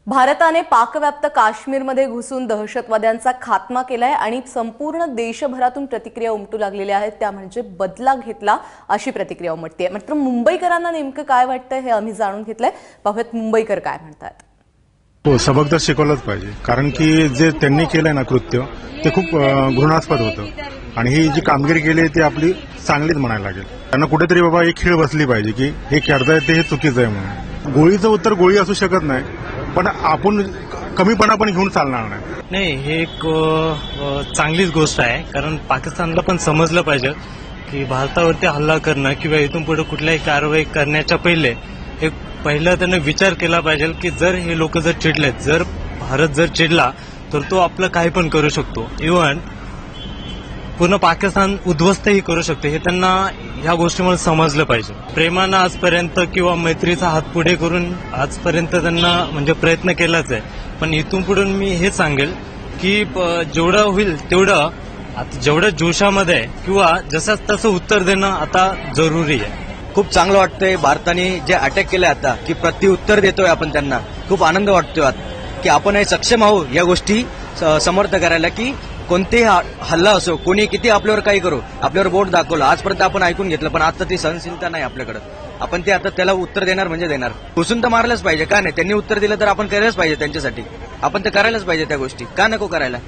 भारताने पाकव्याप्त काश्मीरमध्ये घुसून दहशतवाद्यांचा खात्मा केलाय आणि संपूर्ण देशभरातून प्रतिक्रिया उमटू लागलेल्या आहेत, त्या म्हणजे बदला घेतला अशी प्रतिक्रिया उमटते। मात्र मुंबईकरांना नेमकं काय वाटतंय हे आम्ही जाणून घेतलंय। पाहूयात मुंबईकर काय म्हणतात। हो, सबक तर शिकवलंच पाहिजे, कारण की जे त्यांनी केलंय ना कृत्य ते खूप घृणास्पद होतं आणि ही जी कामगिरी केली ती आपली चांगलीच म्हणायला लागेल। त्यांना कुठेतरी बाबा एक खीळ बसली पाहिजे की हे करताय ते हे चुकीचं आहे म्हणून। गोळीचं उत्तर गोळी असू शकत नाही, पण आपण कमीपणा पण घेऊन चालणार नाही। हे एक चांगलीच गोष्ट आहे, कारण पाकिस्तानला पण समजलं पाहिजे की भारतावरती हल्ला करणं किंवा इथून पुढे कुठल्याही कारवाई करण्याच्या पहिलं त्याने विचार केला पाहिजे की जर हे लोक जर चिडलेत, जर भारत जर चिडला तर तो आपलं काही पण करू शकतो, इव्हन पूर्ण पाकिस्तान उद्ध्वस्तही करू शकतो। हे त्यांना ह्या गोष्टीमुळे समजलं पाहिजे। प्रेमानं आजपर्यंत किंवा मैत्रीचा हात पुढे करून आजपर्यंत त्यांना म्हणजे प्रयत्न केलाच आहे, पण इथून पुढे मी हे सांगेल की जेवढं होईल तेवढं आता जेवढ्या जोशामध्ये किंवा जसं तसं उत्तर देणं आता जरुरी आहे। खूप चांगलं वाटतंय भारताने जे अटॅक केले आता की प्रत्युत्तर देतोय आपण त्यांना, खूप आनंद वाटतोय की आपण हे सक्षम आहोत या गोष्टी समर्थ करायला की कोणतेही हल्ला असो, कोणी किती आपल्यावर काही करू, आपल्यावर बोट दाखवलं आजपर्यंत आपण ऐकून घेतलं, पण आता ती सहनशीलता नाही आपल्याकडे। आपण ते आता त्याला उत्तर देणार म्हणजे देणार। घुसून तर मारलंच पाहिजे, का नाही? त्यांनी उत्तर दिलं तर आपण करायलाच पाहिजे त्यांच्यासाठी, आपण तर करायलाच पाहिजे त्या गोष्टी, का नको करायला।